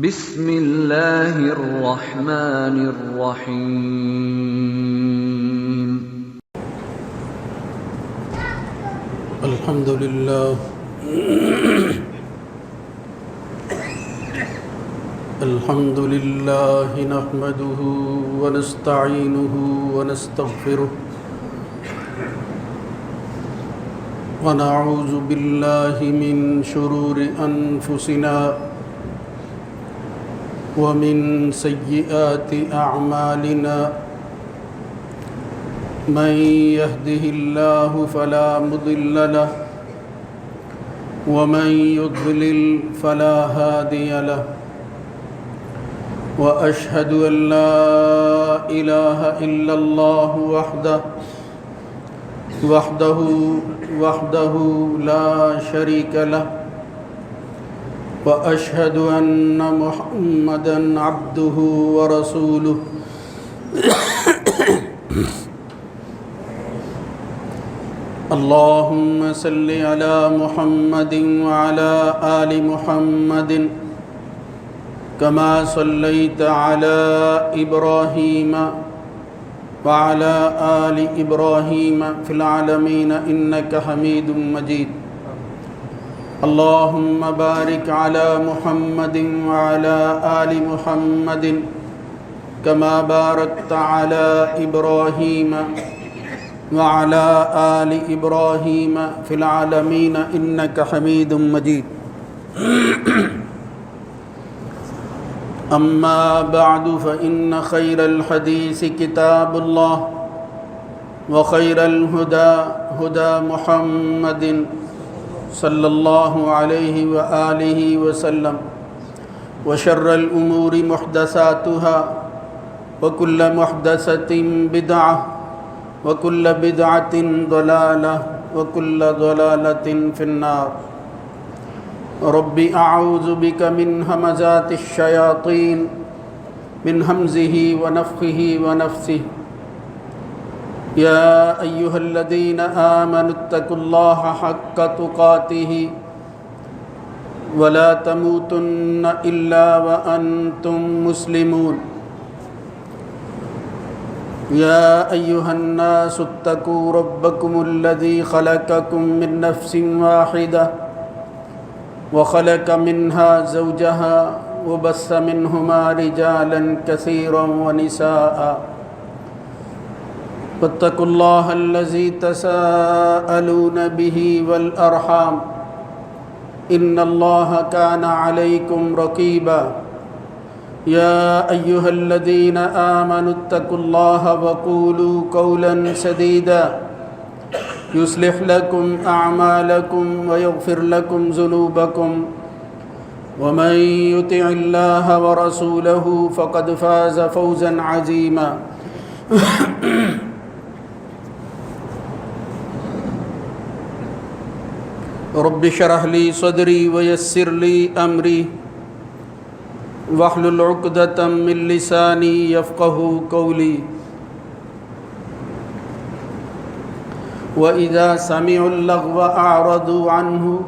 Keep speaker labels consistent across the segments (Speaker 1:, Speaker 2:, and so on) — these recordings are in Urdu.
Speaker 1: بسم اللہ الرحمن الرحیم۔
Speaker 2: الحمد للہ نحمده ونستعینه ونستغفره ونعوذ باللہ من شرور انفسنا ومن سیئات اعمالنا من يهده الله فلا مضل له ومن يضلل فلا هادي له وأشهد أن لا إله إلا الله وحده لا شريك له وأشهد أن محمدًا عبده ورسوله اللهم صل على محمد وعلى آل محمد كما صليت على إبراهيم وعلى آل إبراهيم في العالمين إنك حميد مجيد اللهم بارك على محمد وعلى آل محمد كما باركت على إبراهيم وعلى آل إبراهيم في العالمين إنك حميد مجيد أما بعد فإن خير الحديث كتاب الله وخير الهدى هدى محمد صلى الله عليه وآله وسلم وشر الأمور محدثاتها وكل محدثة بدعة وكل بدعة ضلالة وكل ضلالة في النار رب أعوذ بك من همزات الشياطين من همزه ونفخه ونفثه يا أيها الذين آمنوا اتقوا الله حق تقاته ولا تموتن إلا وأنتم مسلمون يا أيها الناس اتقوا ربكم الذي خلقكم من نفس واحدة وخلق منها زوجها وبث منهما رجالا كثيرا ونساء واتقوا الله الذي تساءلون به والأرحام إن الله كان عليكم رقيبا يا أيها الذين آمنوا اتقوا الله وقولوا قولا سديدا يصلح لكم أعمالكم ويغفر لكم ذنوبكم ومن يطع الله ورسوله فقد فاز فوزا عظيما رب اشرح لي صدري ويسر لي أمري واحلل عقدة من لساني يفقهوا قولي وإذا سمعوا اللغو أعرضوا عنه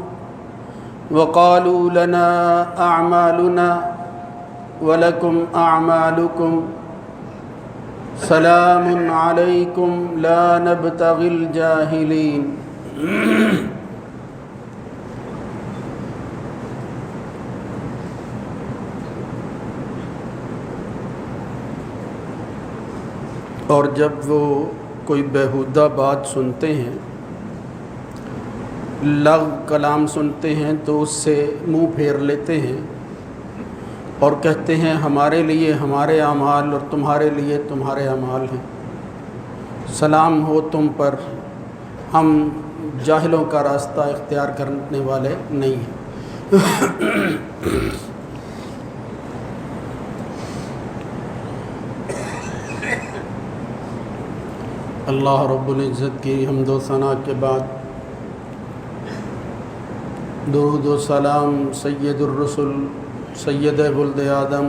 Speaker 2: وقالوا لنا أعمالنا ولكم أعمالكم سلام عليكم لا نبتغي الجاهلين اور جب وہ کوئی بیہودہ بات سنتے ہیں، لغو کلام سنتے ہیں تو اس سے منہ پھیر لیتے ہیں اور کہتے ہیں ہمارے لیے ہمارے اعمال اور تمہارے لیے تمہارے اعمال ہیں، سلام ہو تم پر، ہم جاہلوں کا راستہ اختیار کرنے والے نہیں ہیں۔ اللہ رب العزت کی حمد و ثنا کے بعد درود و سلام سید الرسل سید ولد آدم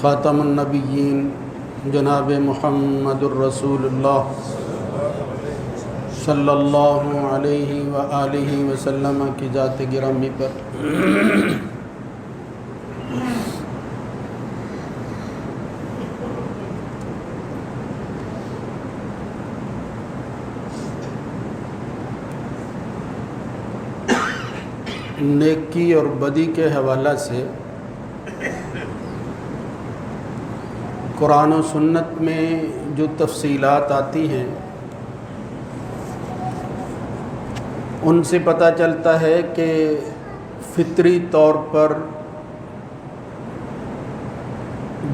Speaker 2: خاتم النبیین جناب محمد الرسول اللہ صلی اللہ علیہ وآلہ وسلم کی ذات گرامی پر نیکی اور بدی کے حوالہ سے قرآن و سنت میں جو تفصیلات آتی ہیں ان سے پتہ چلتا ہے کہ فطری طور پر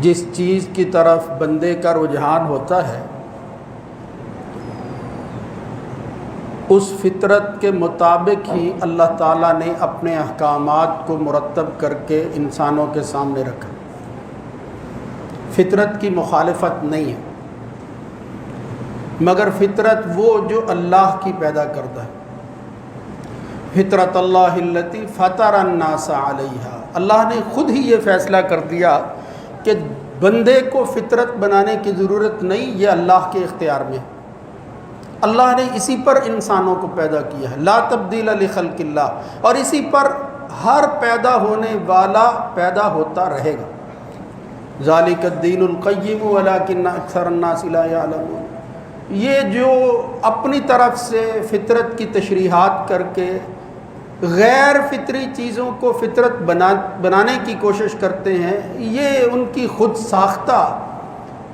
Speaker 2: جس چیز کی طرف بندے کا رجحان ہوتا ہے اس فطرت کے مطابق ہی اللہ تعالیٰ نے اپنے احکامات کو مرتب کر کے انسانوں کے سامنے رکھا۔ فطرت کی مخالفت نہیں ہے، مگر فطرت وہ جو اللہ کی پیدا کردہ ہے۔ فطرت اللہ التی فطر الناس علیہا، اللہ نے خود ہی یہ فیصلہ کر دیا کہ بندے کو فطرت بنانے کی ضرورت نہیں، یہ اللہ کے اختیار میں ہے۔ اللہ نے اسی پر انسانوں کو پیدا کیا ہے، لا تبدیل لخلق اللہ، اور اسی پر ہر پیدا ہونے والا پیدا ہوتا رہے گا۔ ذالک الدین القیم ولکن اکثر الناس لا یعلمون، یہ جو اپنی طرف سے فطرت کی تشریحات کر کے غیر فطری چیزوں کو فطرت بنانے کی کوشش کرتے ہیں، یہ ان کی خود ساختہ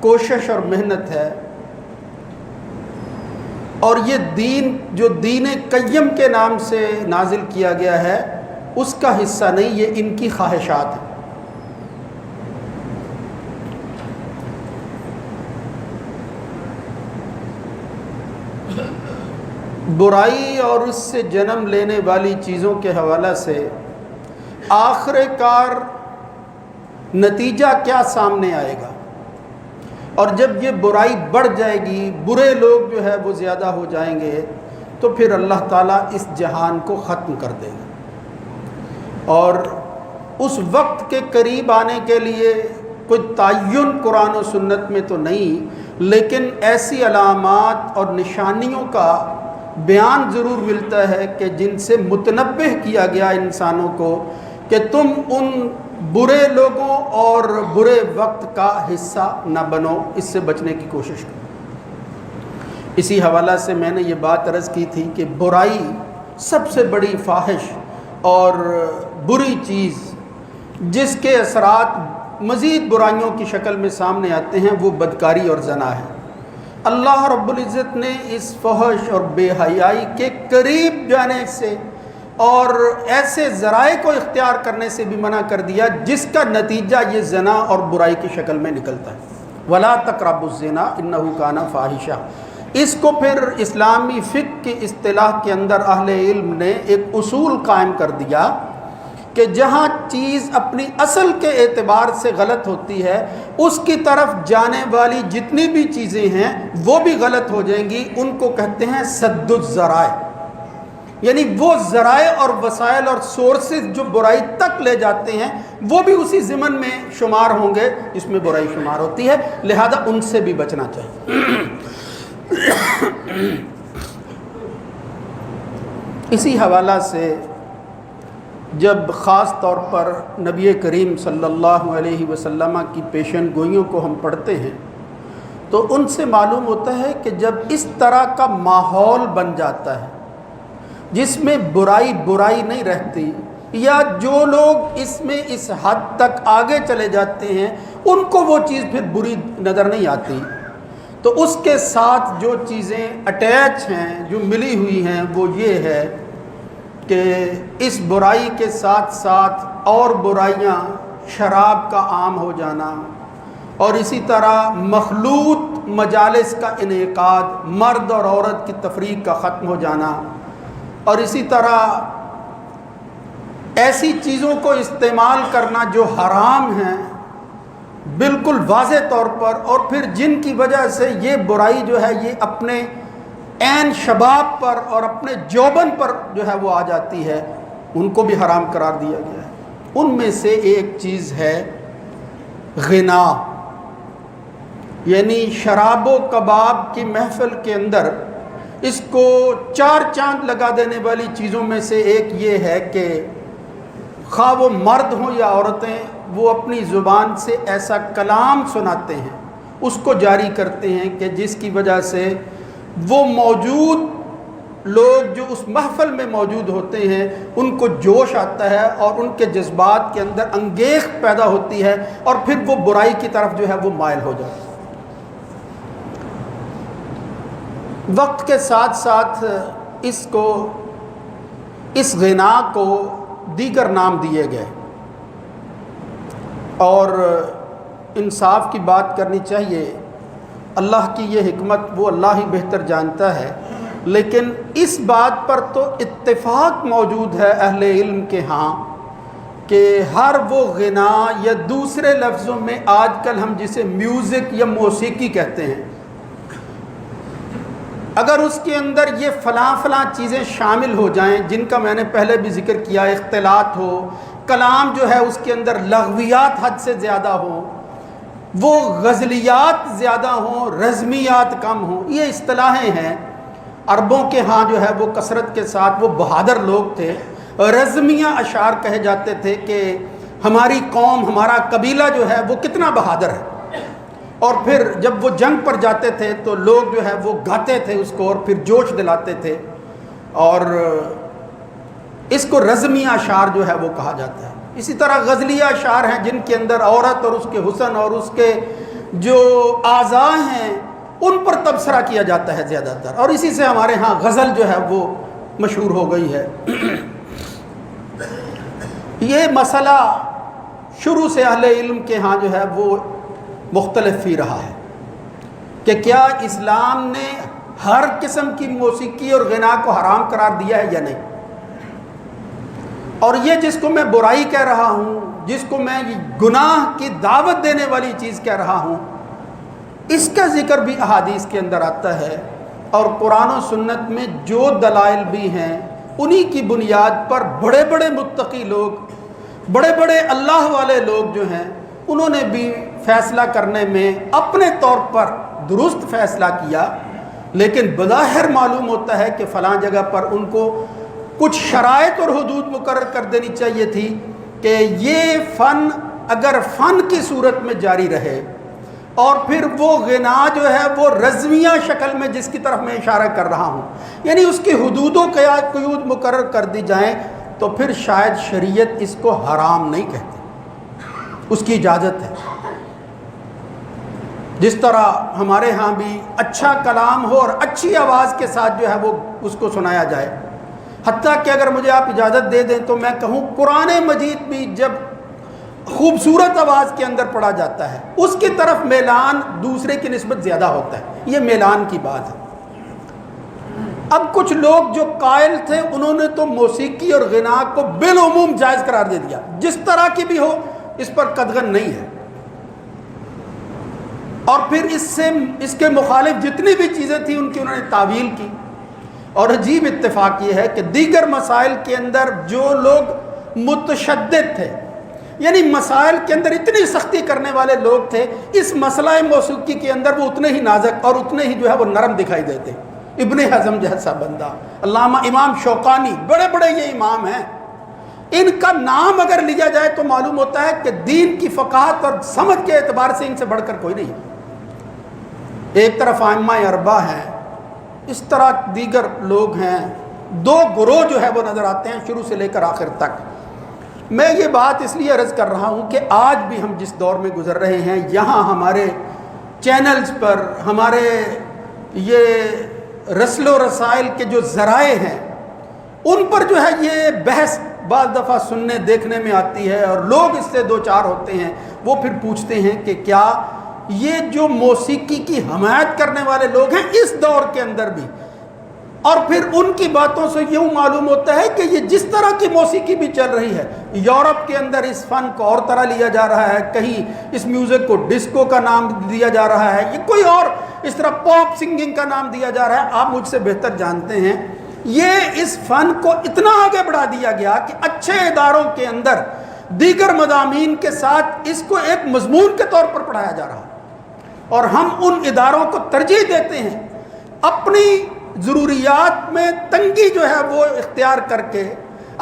Speaker 2: کوشش اور محنت ہے، اور یہ دین جو دین قیم کے نام سے نازل کیا گیا ہے اس کا حصہ نہیں، یہ ان کی خواہشات ہیں۔ برائی اور اس سے جنم لینے والی چیزوں کے حوالہ سے آخر کار نتیجہ کیا سامنے آئے گا، اور جب یہ برائی بڑھ جائے گی، برے لوگ جو ہے وہ زیادہ ہو جائیں گے، تو پھر اللہ تعالیٰ اس جہان کو ختم کر دے گا۔ اور اس وقت کے قریب آنے کے لیے کوئی تعین قرآن و سنت میں تو نہیں، لیکن ایسی علامات اور نشانیوں کا بیان ضرور ملتا ہے کہ جن سے متنبہ کیا گیا انسانوں کو کہ تم ان برے لوگوں اور برے وقت کا حصہ نہ بنو، اس سے بچنے کی کوشش کرو۔ اسی حوالہ سے میں نے یہ بات عرض کی تھی کہ برائی سب سے بڑی فاحش اور بری چیز جس کے اثرات مزید برائیوں کی شکل میں سامنے آتے ہیں وہ بدکاری اور زنا ہے۔ اللہ رب العزت نے اس فحش اور بے حیائی کے قریب جانے سے اور ایسے ذرائع کو اختیار کرنے سے بھی منع کر دیا جس کا نتیجہ یہ زنا اور برائی کی شکل میں نکلتا ہے۔ وَلَا تَقْرَبُوا الزِّنَا إِنَّهُ كَانَ فَاحِشًا، اس کو پھر اسلامی فقہ کی اصطلاح کے اندر اہل علم نے ایک اصول قائم کر دیا کہ جہاں چیز اپنی اصل کے اعتبار سے غلط ہوتی ہے اس کی طرف جانے والی جتنی بھی چیزیں ہیں وہ بھی غلط ہو جائیں گی، ان کو کہتے ہیں سد الذرائع، یعنی وہ ذرائع اور وسائل اور سورسز جو برائی تک لے جاتے ہیں وہ بھی اسی ضمن میں شمار ہوں گے جس میں برائی شمار ہوتی ہے، لہذا ان سے بھی بچنا چاہیے۔ اسی حوالہ سے جب خاص طور پر نبی کریم صلی اللہ علیہ وسلم کی پیشن گوئیوں کو ہم پڑھتے ہیں تو ان سے معلوم ہوتا ہے کہ جب اس طرح کا ماحول بن جاتا ہے جس میں برائی نہیں رہتی، یا جو لوگ اس میں اس حد تک آگے چلے جاتے ہیں ان کو وہ چیز پھر بری نظر نہیں آتی، تو اس کے ساتھ جو چیزیں اٹیچ ہیں، جو ملی ہوئی ہیں، وہ یہ ہے کہ اس برائی کے ساتھ ساتھ اور برائیاں، شراب کا عام ہو جانا، اور اسی طرح مخلوط مجالس کا انعقاد، مرد اور عورت کی تفریق کا ختم ہو جانا، اور اسی طرح ایسی چیزوں کو استعمال کرنا جو حرام ہیں بالکل واضح طور پر، اور پھر جن کی وجہ سے یہ برائی جو ہے یہ اپنے عین شباب پر اور اپنے جوبن پر جو ہے وہ آ جاتی ہے، ان کو بھی حرام قرار دیا گیا ہے۔ ان میں سے ایک چیز ہے غنا، یعنی شراب و کباب کی محفل کے اندر اس کو چار چاند لگا دینے والی چیزوں میں سے ایک یہ ہے کہ خواہ وہ مرد ہوں یا عورتیں، وہ اپنی زبان سے ایسا کلام سناتے ہیں، اس کو جاری کرتے ہیں کہ جس کی وجہ سے وہ موجود لوگ جو اس محفل میں موجود ہوتے ہیں ان کو جوش آتا ہے اور ان کے جذبات کے اندر انگیخت پیدا ہوتی ہے اور پھر وہ برائی کی طرف جو ہے وہ مائل ہو جاتا ہے۔ وقت کے ساتھ ساتھ اس غنا کو دیگر نام دیے گئے، اور انصاف کی بات کرنی چاہیے۔ اللہ کی یہ حکمت وہ اللہ ہی بہتر جانتا ہے، لیکن اس بات پر تو اتفاق موجود ہے اہل علم کے ہاں کہ ہر وہ غنا یا دوسرے لفظوں میں آج کل ہم جسے میوزک یا موسیقی کہتے ہیں، اگر اس کے اندر یہ فلاں چیزیں شامل ہو جائیں جن کا میں نے پہلے بھی ذکر کیا، اختلاط ہو، کلام جو ہے اس کے اندر لغویات حد سے زیادہ ہو، وہ غزلیات زیادہ ہوں، رزمیات کم ہوں، یہ اصطلاحیں ہیں۔ عربوں کے ہاں جو ہے وہ کثرت کے ساتھ، وہ بہادر لوگ تھے، رزمیہ اشعار کہے جاتے تھے کہ ہماری قوم، ہمارا قبیلہ جو ہے وہ کتنا بہادر ہے، اور پھر جب وہ جنگ پر جاتے تھے تو لوگ جو ہے وہ گاتے تھے اس کو اور پھر جوش دلاتے تھے، اور اس کو رزمیہ اشعار جو ہے وہ کہا جاتا ہے۔ اسی طرح غزلیہ اشعار ہیں جن کے اندر عورت اور اس کے حسن اور اس کے جو اعضاء ہیں ان پر تبصرہ کیا جاتا ہے زیادہ تر، اور اسی سے ہمارے ہاں غزل جو ہے وہ مشہور ہو گئی ہے۔ یہ مسئلہ شروع سے اہل علم کے ہاں جو ہے وہ مختلف ہی رہا ہے کہ کیا اسلام نے ہر قسم کی موسیقی اور غنا کو حرام قرار دیا ہے یا نہیں، اور یہ جس کو میں برائی کہہ رہا ہوں، جس کو میں گناہ کی دعوت دینے والی چیز کہہ رہا ہوں، اس کا ذکر بھی احادیث کے اندر آتا ہے، اور قرآن و سنت میں جو دلائل بھی ہیں انہی کی بنیاد پر بڑے بڑے متقی لوگ، بڑے بڑے اللہ والے لوگ جو ہیں انہوں نے بھی فیصلہ کرنے میں اپنے طور پر درست فیصلہ کیا، لیکن بظاہر معلوم ہوتا ہے کہ فلاں جگہ پر ان کو کچھ شرائط اور حدود مقرر کر دینی چاہیے تھی کہ یہ فن اگر فن کی صورت میں جاری رہے، اور پھر وہ غنا جو ہے وہ رزمیہ شکل میں جس کی طرف میں اشارہ کر رہا ہوں، یعنی اس کی حدود و قیود مقرر کر دی جائیں، تو پھر شاید شریعت اس کو حرام نہیں کہتی، اس کی اجازت ہے۔ جس طرح ہمارے ہاں بھی اچھا کلام ہو اور اچھی آواز کے ساتھ جو ہے وہ اس کو سنایا جائے، حتیٰ کہ اگر مجھے آپ اجازت دے دیں تو میں کہوں قرآن مجید بھی جب خوبصورت آواز کے اندر پڑھا جاتا ہے اس کی طرف میلان دوسرے کی نسبت زیادہ ہوتا ہے، یہ میلان کی بات ہے۔ اب کچھ لوگ جو قائل تھے انہوں نے تو موسیقی اور غنا کو بالعموم جائز قرار دے دیا، جس طرح کی بھی ہو اس پر قدغن نہیں ہے، اور پھر اس کے مخالف جتنی بھی چیزیں تھیں ان کی انہوں نے تعویل کی۔ اور عجیب اتفاق یہ ہے کہ دیگر مسائل کے اندر جو لوگ متشدد تھے، یعنی مسائل کے اندر اتنی سختی کرنے والے لوگ تھے، اس مسئلہ موسیقی کے اندر وہ اتنے ہی نازک اور اتنے ہی جو ہے وہ نرم دکھائی دیتے۔ ابن حزم جیسا بندہ، علامہ امام شوقانی، بڑے بڑے یہ امام ہیں، ان کا نام اگر لیا جائے تو معلوم ہوتا ہے کہ دین کی فقاہت اور سمجھ کے اعتبار سے ان سے بڑھ کر کوئی نہیں۔ ایک طرف ائمہ اربعہ ہیں، اس طرح دیگر لوگ ہیں، دو گروہ جو ہے وہ نظر آتے ہیں شروع سے لے کر آخر تک۔ میں یہ بات اس لیے عرض کر رہا ہوں کہ آج بھی ہم جس دور میں گزر رہے ہیں، یہاں ہمارے چینلز پر، ہمارے یہ رسل و رسائل کے جو ذرائع ہیں ان پر جو ہے یہ بحث بعض دفعہ سننے دیکھنے میں آتی ہے، اور لوگ اس سے دو چار ہوتے ہیں، وہ پھر پوچھتے ہیں کہ کیا یہ جو موسیقی کی حمایت کرنے والے لوگ ہیں اس دور کے اندر بھی، اور پھر ان کی باتوں سے یوں معلوم ہوتا ہے کہ یہ جس طرح کی موسیقی بھی چل رہی ہے، یورپ کے اندر اس فن کو اور طرح لیا جا رہا ہے، کہیں اس میوزک کو ڈسکو کا نام دیا جا رہا ہے، یہ کوئی اور اس طرح پاپ سنگنگ کا نام دیا جا رہا ہے۔ آپ مجھ سے بہتر جانتے ہیں یہ اس فن کو اتنا آگے بڑھا دیا گیا کہ اچھے اداروں کے اندر دیگر مضامین کے ساتھ اس کو ایک مضمون کے طور پر پڑھایا جا رہا ہے، اور ہم ان اداروں کو ترجیح دیتے ہیں اپنی ضروریات میں تنگی جو ہے وہ اختیار کر کے،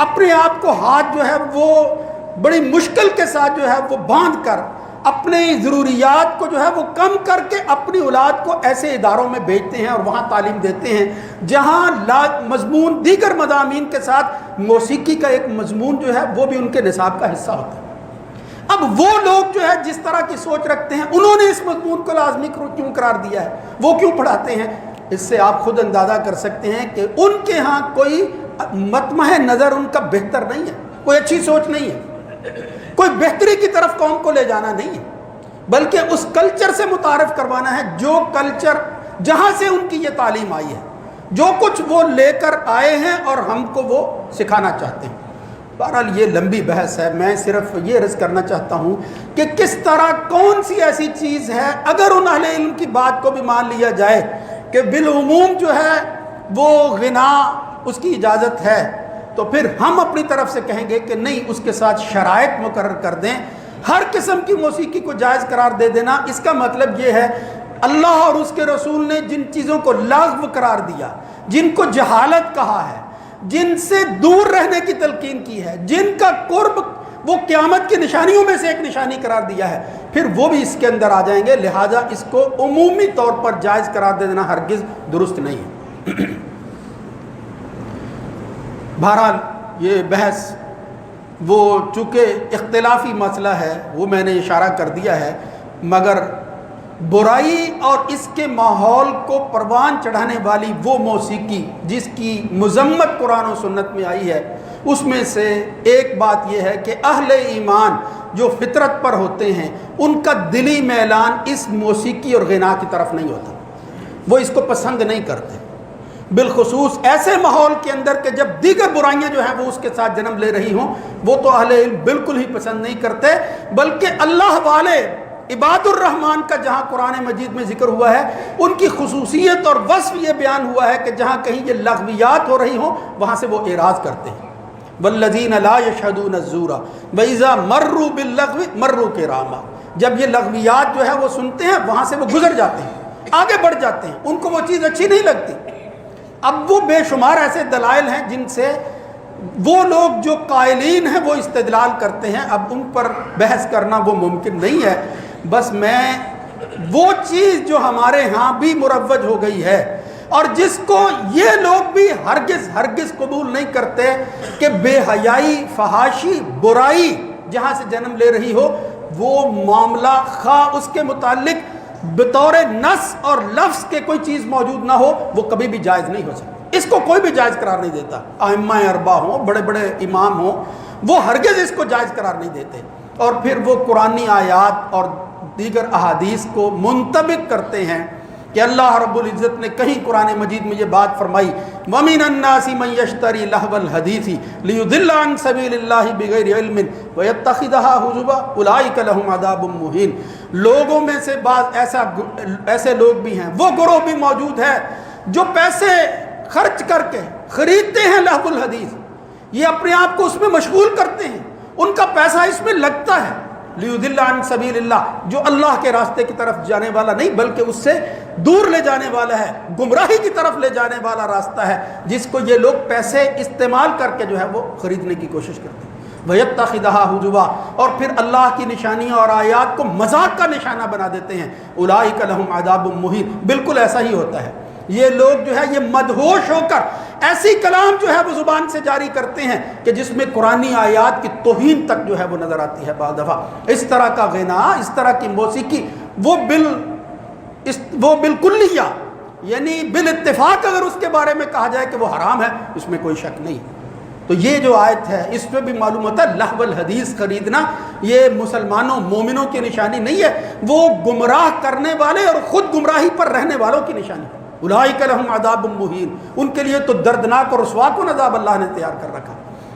Speaker 2: اپنے آپ کو ہاتھ جو ہے وہ بڑی مشکل کے ساتھ جو ہے وہ باندھ کر اپنی ضروریات کو جو ہے وہ کم کر کے اپنی اولاد کو ایسے اداروں میں بھیجتے ہیں اور وہاں تعلیم دیتے ہیں جہاں مضمون دیگر مضامین کے ساتھ موسیقی کا ایک مضمون جو ہے وہ بھی ان کے نصاب کا حصہ ہوتا ہے۔ اب وہ لوگ جو ہے جس طرح کی سوچ رکھتے ہیں، انہوں نے اس مضمون کو لازمی کیوں قرار دیا ہے، وہ کیوں پڑھاتے ہیں؟ اس سے آپ خود اندازہ کر سکتے ہیں کہ ان کے ہاں کوئی مطمع نظر ان کا بہتر نہیں ہے، کوئی اچھی سوچ نہیں ہے، کوئی بہتری کی طرف قوم کو لے جانا نہیں ہے، بلکہ اس کلچر سے متعارف کروانا ہے جو کلچر جہاں سے ان کی یہ تعلیم آئی ہے، جو کچھ وہ لے کر آئے ہیں اور ہم کو وہ سکھانا چاہتے ہیں۔ بہرحال یہ لمبی بحث ہے، میں صرف یہ عرض کرنا چاہتا ہوں کہ کس طرح کون سی ایسی چیز ہے اگر ان اہل علم کی بات کو بھی مان لیا جائے کہ بالعموم جو ہے وہ غنا اس کی اجازت ہے، تو پھر ہم اپنی طرف سے کہیں گے کہ نہیں، اس کے ساتھ شرائط مقرر کر دیں۔ ہر قسم کی موسیقی کو جائز قرار دے دینا، اس کا مطلب یہ ہے اللہ اور اس کے رسول نے جن چیزوں کو لغو قرار دیا، جن کو جہالت کہا ہے، جن سے دور رہنے کی تلقین کی ہے، جن کا قرب وہ قیامت کی نشانیوں میں سے ایک نشانی قرار دیا ہے، پھر وہ بھی اس کے اندر آ جائیں گے۔ لہٰذا اس کو عمومی طور پر جائز قرار دے دینا ہرگز درست نہیں ہے۔ بہرحال یہ بحث وہ چونکہ اختلافی مسئلہ ہے، وہ میں نے اشارہ کر دیا ہے، مگر برائی اور اس کے ماحول کو پروان چڑھانے والی وہ موسیقی جس کی مذمت قرآن و سنت میں آئی ہے، اس میں سے ایک بات یہ ہے کہ اہل ایمان جو فطرت پر ہوتے ہیں ان کا دلی میلان اس موسیقی اور غنا کی طرف نہیں ہوتا، وہ اس کو پسند نہیں کرتے، بالخصوص ایسے ماحول کے اندر کہ جب دیگر برائیاں جو ہیں وہ اس کے ساتھ جنم لے رہی ہوں، وہ تو اہل علم بالکل ہی پسند نہیں کرتے، بلکہ اللہ والے عباد الرحمن کا جہاں قرآن مجید میں ذکر ہوا ہے ان کی خصوصیت اور وصف یہ بیان ہوا ہے کہ جہاں کہیں یہ لغویات ہو رہی ہوں وہاں سے وہ اعراض کرتے ہیں۔ والذین لا یشہدون الزور واذا مروا باللغو مروا کراما، جب یہ لغویات جو ہے وہ سنتے ہیں وہاں سے وہ گزر جاتے ہیں، آگے بڑھ جاتے ہیں، ان کو وہ چیز اچھی نہیں لگتی۔ اب وہ بے شمار ایسے دلائل ہیں جن سے وہ لوگ جو قائلین ہیں وہ استدلال کرتے ہیں، اب ان پر بحث کرنا وہ ممکن نہیں ہے۔ بس میں وہ چیز جو ہمارے ہاں بھی مروج ہو گئی ہے اور جس کو یہ لوگ بھی ہرگز قبول نہیں کرتے کہ بے حیائی، فحاشی، برائی جہاں سے جنم لے رہی ہو وہ معاملہ خواہ اس کے متعلق بطور نص اور لفظ کے کوئی چیز موجود نہ ہو وہ کبھی بھی جائز نہیں ہو سکتی، اس کو کوئی بھی جائز قرار نہیں دیتا۔ ائمہ اربعہ ہوں، بڑے بڑے امام ہوں، وہ ہرگز اس کو جائز قرار نہیں دیتے، اور پھر وہ قرآنی آیات اور دیگر احادیث کو منطبق کرتے ہیں کہ اللہ رب العزت نے کہیں قرآن مجید میں یہ بات فرمائی وَمِنَ النَّاسِ مَن يَشْتَرِي لَهْوَ الْحَدِيثِ لِيُضِلَّ عَن سَبِيلِ اللَّهِ بِغَيْرِ عِلْمٍ وَيَتَّخِذَهَا هُزُوًا أُولَٰئِكَ لَهُمْ عَذَابٌ مُّهِينٌ۔ لوگوں میں سے بعض ایسے لوگ بھی ہیں، وہ گروہ بھی موجود ہے جو پیسے خرچ کر کے خریدتے ہیں لہو الحدیث، یہ اپنے آپ کو اس میں مشغول کرتے ہیں، ان کا پیسہ اس میں لگتا ہے۔ لیضل عن سبیل اللہ، جو اللہ کے راستے کی طرف جانے والا نہیں بلکہ اس سے دور لے جانے والا ہے، گمراہی کی طرف لے جانے والا راستہ ہے، جس کو یہ لوگ پیسے استعمال کر کے جو ہے وہ خریدنے کی کوشش کرتے ہیں۔ وَيَتَّخِذَهَا هُزُوًا، اور پھر اللہ کی نشانیاں اور آیات کو مذاق کا نشانہ بنا دیتے ہیں۔ أُولَٰئِكَ لَهُمْ عَذَابٌ مُّهِينٌ، بالکل ایسا ہی ہوتا ہے۔ یہ لوگ جو ہے یہ مدہوش ہو کر ایسی کلام جو ہے وہ زبان سے جاری کرتے ہیں کہ جس میں قرآنی آیات کی توہین تک جو ہے وہ نظر آتی ہے۔ بعض دفعہ اس طرح کا غنا، اس طرح کی موسیقی وہ بالکلیہ یعنی بالاتفاق اگر اس کے بارے میں کہا جائے کہ وہ حرام ہے، اس میں کوئی شک نہیں۔ تو یہ جو آیت ہے اس پہ بھی معلوم ہوتا ہے لہو الحدیث خریدنا یہ مسلمانوں مومنوں کی نشانی نہیں ہے، وہ گمراہ کرنے والے اور خود گمراہی پر رہنے والوں کی نشانی ہے۔ اولئک لہم عذاب مہین، ان کے لیے تو دردناک اور رسوا کن عذاب اللہ نے تیار کر رکھا۔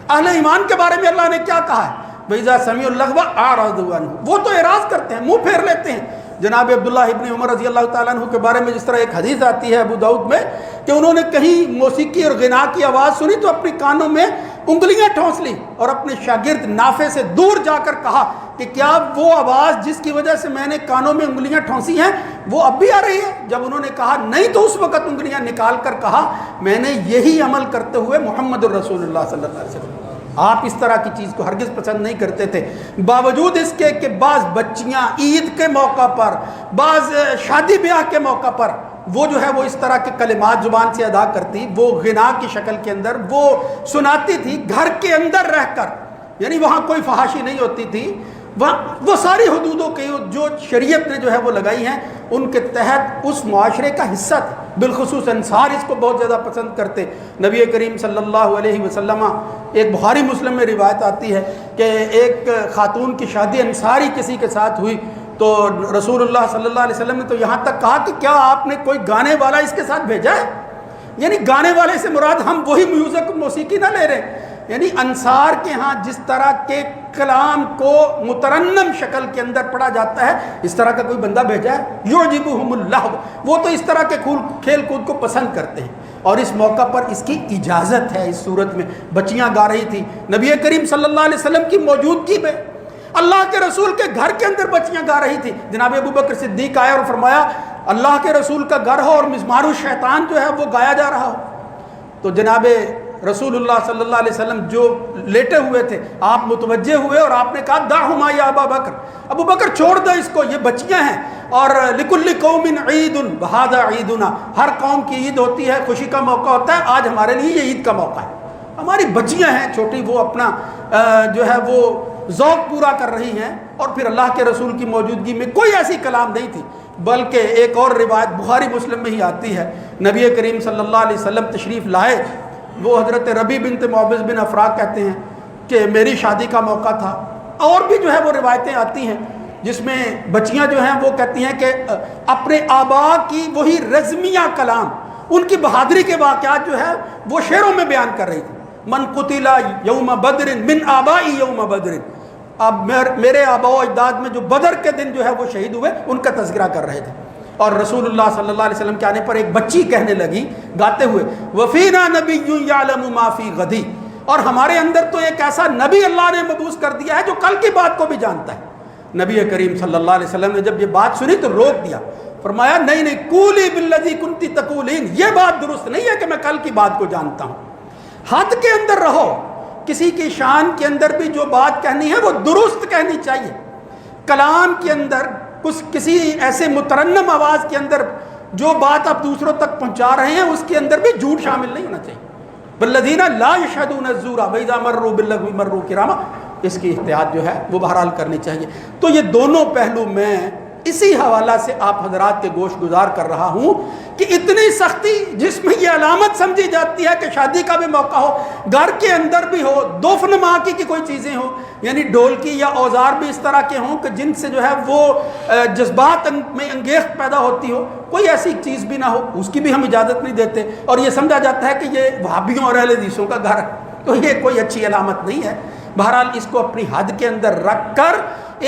Speaker 2: اہل ایمان کے بارے میں اللہ نے کیا کہا ہے؟ وَإِذَا سَمِعُوا اللَّغْوَ أَعْرَضُوا عَنْهُ، وہ تو اعراض کرتے ہیں، منہ پھیر لیتے ہیں۔ جناب عبداللہ ابن عمر رضی اللہ تعالیٰ عنہ کے بارے میں جس طرح ایک حدیث آتی ہے ابو داؤد میں کہ انہوں نے کہیں موسیقی اور غنا کی آواز سنی تو اپنی کانوں میں انگلیاں ٹھونس لی اور اپنے شاگرد نافع سے دور جا کر کہا کہ کیا وہ آواز جس کی وجہ سے میں نے کانوں میں انگلیاں ٹھونسی ہیں وہ اب بھی آ رہی ہے؟ جب انہوں نے کہا نہیں تو اس وقت انگلیاں نکال کر کہا میں نے یہی عمل کرتے ہوئے محمد الرسول اللہ صلی اللہ علیہ وسلم آپ اس طرح کی چیز کو ہرگز پسند نہیں کرتے تھے. باوجود اس کے کہ بعض بچیاں عید کے موقع پر، بعض شادی بیاہ کے موقع پر وہ جو ہے وہ اس طرح کے کلمات زبان سے ادا کرتی، وہ غنا کی شکل کے اندر وہ سناتی تھی گھر کے اندر رہ کر، یعنی وہاں کوئی فحاشی نہیں ہوتی تھی. وہ ساری حدودوں کے جو شریعت نے جو ہے وہ لگائی ہیں ان کے تحت اس معاشرے کا حصہ تھے. بالخصوص انصار اس کو بہت زیادہ پسند کرتے. نبی کریم صلی اللہ علیہ وسلم، ایک بخاری مسلم میں روایت آتی ہے کہ ایک خاتون کی شادی انصاری کسی کے ساتھ ہوئی تو رسول اللہ صلی اللہ علیہ وسلم نے تو یہاں تک کہا کہ کیا آپ نے کوئی گانے والا اس کے ساتھ بھیجا ہے؟ یعنی گانے والے سے مراد ہم وہی میوزک موسیقی نہ لے رہے ہیں. یعنی انصار کے ہاں جس طرح کے کلام کو مترنم شکل کے اندر پڑھا جاتا ہے اس طرح کا کوئی بندہ بھیجا ہے؟ یعجبہم اللہ، وہ تو اس طرح کے کھیل کود کو پسند کرتے ہیں. اور اس موقع پر اس کی اجازت ہے. اس صورت میں بچیاں گا رہی تھی نبی کریم صلی اللہ علیہ وسلم کی موجودگی میں، اللہ کے رسول کے گھر کے اندر بچیاں گا رہی تھی. جناب ابو بکر صدیق آئے اور فرمایا اللہ کے رسول کا گھر ہو اور مزمار الشیطان جو ہے وہ گایا جا رہا ہو. تو جناب رسول اللہ صلی اللہ علیہ وسلم جو لیٹے ہوئے تھے آپ متوجہ ہوئے اور آپ نے کہا دعہما یا ابا بکر، ابو بکر چھوڑ دو اس کو، یہ بچیاں ہیں. اور لکل قوم عید وہذا عیدنا، ہر قوم کی عید ہوتی ہے، خوشی کا موقع ہوتا ہے، آج ہمارے لیے یہ عید کا موقع ہے. ہماری بچیاں ہیں چھوٹی، وہ اپنا جو ہے وہ ذوق پورا کر رہی ہیں. اور پھر اللہ کے رسول کی موجودگی میں کوئی ایسی کلام نہیں تھی. بلکہ ایک اور روایت بخاری مسلم میں ہی آتی ہے، نبی کریم صلی اللہ علیہ وسلم تشریف لائے. وہ حضرت ربی بنت معوذ بن افراء کہتے ہیں کہ میری شادی کا موقع تھا. اور بھی جو ہے وہ روایتیں آتی ہیں جس میں بچیاں جو ہیں وہ کہتی ہیں کہ اپنے آبا کی وہی رزمیہ کلام، ان کی بہادری کے واقعات جو ہے وہ شعروں میں بیان کر رہی تھی. من قتل یوم بدر من آبائی یوم بدر، اب میرے آبا و اجداد میں جو بدر کے دن جو ہے وہ شہید ہوئے ان کا تذکرہ کر رہے تھے. اور رسول اللہ صلی اللہ علیہ وسلم کے آنے پر ایک بچی کہنے لگی گاتے ہوئے وفینا نبی یعلم ما فی غدی، اور ہمارے اندر تو ایک ایسا نبی اللہ نے مبعوث کر دیا ہے جو کل کی بات کو بھی جانتا ہے. نبی کریم صلی اللہ علیہ وسلم نے جب یہ بات سنی تو روک دیا، فرمایا نہیں قولی بالذی کنتی تقولین، یہ بات درست نہیں ہے کہ میں کل کی بات کو جانتا ہوں. حد کے اندر رہو، کسی کی شان کے اندر بھی جو بات کہنی ہے وہ درست کہنی چاہیے. کلام کے اندر کسی ایسے مترنم آواز کے اندر جو بات آپ دوسروں تک پہنچا رہے ہیں اس کے اندر بھی جھوٹ شامل نہیں ہونا چاہیے. والذین لا یشهدون الزور واذا مروا باللغو مروا کراما، اس کی احتیاط جو ہے وہ بہرحال کرنی چاہیے. تو یہ دونوں پہلو میں اسی حوالہ سے آپ حضرات کے گوش گزار کر رہا ہوں کہ اتنی سختی جس میں یہ علامت سمجھی جاتی ہے کہ شادی کا بھی موقع ہو، گھر کے اندر بھی ہو، دفن ماں کی کوئی چیزیں ہوں، یعنی ڈھولکی یا اوزار بھی اس طرح کے ہوں کہ جن سے جو ہے وہ جذبات میں انگیخت پیدا ہوتی ہو، کوئی ایسی چیز بھی نہ ہو، اس کی بھی ہم اجازت نہیں دیتے. اور یہ سمجھا جاتا ہے کہ یہ وہابیوں اور اہل حدیثوں کا گھر ہے، تو یہ کوئی اچھی علامت نہیں ہے. بہرحال اس کو اپنی حد کے اندر رکھ کر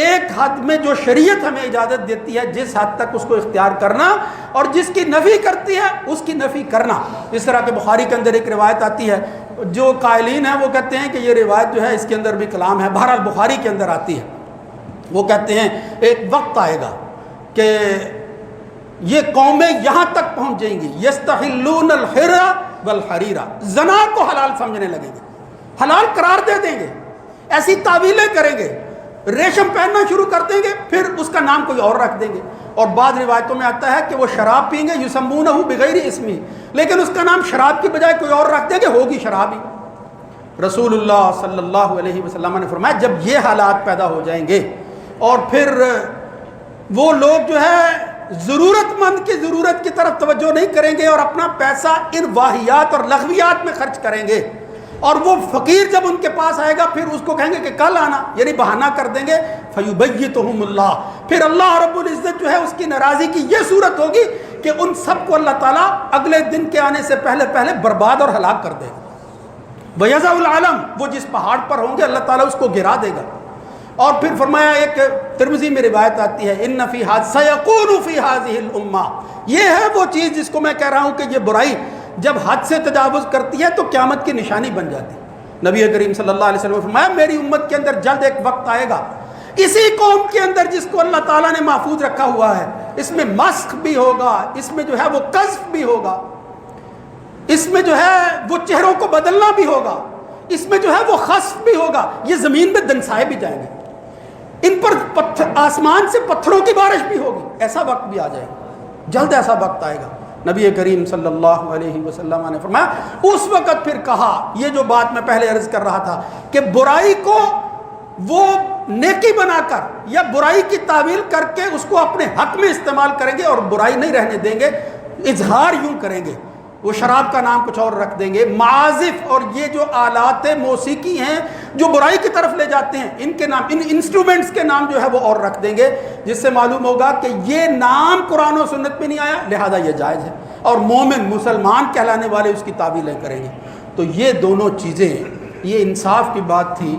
Speaker 2: ایک حد میں جو شریعت ہمیں اجازت دیتی ہے جس حد تک اس کو اختیار کرنا، اور جس کی نفی کرتی ہے اس کی نفی کرنا. اس طرح کے بخاری کے اندر ایک روایت آتی ہے، جو قائلین ہیں وہ کہتے ہیں کہ یہ روایت جو ہے اس کے اندر بھی کلام ہے. بہرحال بخاری کے اندر آتی ہے. وہ کہتے ہیں ایک وقت آئے گا کہ یہ قومیں یہاں تک پہنچ جائیں گی یستحلون الحر والحریر، زنا کو حلال سمجھنے لگیں گے، حلال قرار دے دیں گے، ایسی تعویلیں کریں گے، ریشم پہننا شروع کر دیں گے، پھر اس کا نام کوئی اور رکھ دیں گے. اور بعض روایتوں میں آتا ہے کہ وہ شراب پئیں گے یسمونہ بغیر اسمی، لیکن اس کا نام شراب کی بجائے کوئی اور رکھ دیں گے، ہوگی شراب ہی. رسول اللہ صلی اللہ علیہ وسلم نے فرمایا جب یہ حالات پیدا ہو جائیں گے اور پھر وہ لوگ جو ہے ضرورت مند کی ضرورت کی طرف توجہ نہیں کریں گے اور اپنا پیسہ ان واہیات اور لغویات میں خرچ کریں گے، اور وہ فقیر جب ان کے پاس آئے گا پھر اس کو کہیں گے کہ کل آنا، یعنی بہانہ کر دیں گے. فیبیتہم اللہ، پھر اللہ رب العزت جو ہے اس کی ناراضی کی یہ صورت ہوگی کہ ان سب کو اللہ تعالیٰ اگلے دن کے آنے سے پہلے برباد اور ہلاک کر دے گا. وَيَضَعُ الْعَلَمَ، وہ جس پہاڑ پر ہوں گے اللہ تعالیٰ اس کو گرا دے گا. اور پھر فرمایا ایک ترمذی میں روایت آتی ہے ان فی سیکون فی ہذہ الامہ، یہ ہے وہ چیز جس کو میں کہہ رہا ہوں کہ یہ برائی جب حد سے تجاوز کرتی ہے تو قیامت کی نشانی بن جاتی ہے. نبی کریم صلی اللہ علیہ وسلم نے فرمایا میری امت کے اندر جلد ایک وقت آئے گا، اسی قوم کے اندر جس کو اللہ تعالیٰ نے محفوظ رکھا ہوا ہے، اس میں مسخ بھی ہوگا، اس میں جو ہے وہ قذف بھی ہوگا، اس میں جو ہے وہ چہروں کو بدلنا بھی ہوگا، اس میں جو ہے وہ خسف بھی ہوگا، یہ زمین میں دنسائے بھی جائیں گے، ان پر آسمان سے پتھروں کی بارش بھی ہوگی، ایسا وقت بھی آ جائے گا، جلد ایسا وقت آئے گا۔ نبی کریم صلی اللہ علیہ وسلم نے فرمایا اس وقت پھر کہا، یہ جو بات میں پہلے عرض کر رہا تھا کہ برائی کو وہ نیکی بنا کر یا برائی کی تعویل کر کے اس کو اپنے حق میں استعمال کریں گے اور برائی نہیں رہنے دیں گے، اظہار یوں کریں گے، وہ شراب کا نام کچھ اور رکھ دیں گے، معازف اور یہ جو آلات موسیقی ہیں جو برائی کی طرف لے جاتے ہیں، ان کے نام، ان انسٹرومنٹس کے نام جو ہے وہ اور رکھ دیں گے، جس سے معلوم ہوگا کہ یہ نام قرآن و سنت میں نہیں آیا، لہذا یہ جائز ہے، اور مومن مسلمان کہلانے والے اس کی تعویلیں کریں گے۔ تو یہ دونوں چیزیں، یہ انصاف کی بات تھی،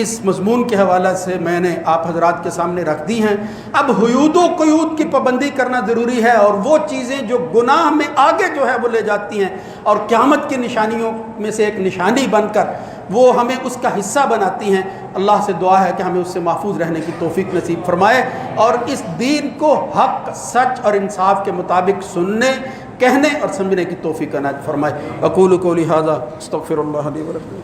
Speaker 2: اس مضمون کے حوالے سے میں نے آپ حضرات کے سامنے رکھ دی ہیں۔ اب حدود و قیود کی پابندی کرنا ضروری ہے، اور وہ چیزیں جو گناہ میں آگے جو ہے وہ لے جاتی ہیں اور قیامت کی نشانیوں میں سے ایک نشانی بن کر وہ ہمیں اس کا حصہ بناتی ہیں، اللہ سے دعا ہے کہ ہمیں اس سے محفوظ رہنے کی توفیق نصیب فرمائے، اور اس دین کو حق، سچ اور انصاف کے مطابق سننے، کہنے اور سمجھنے کی توفیق عنایت فرمائے۔ اقول قولی ھذا استغفر اللہ لی ولکم۔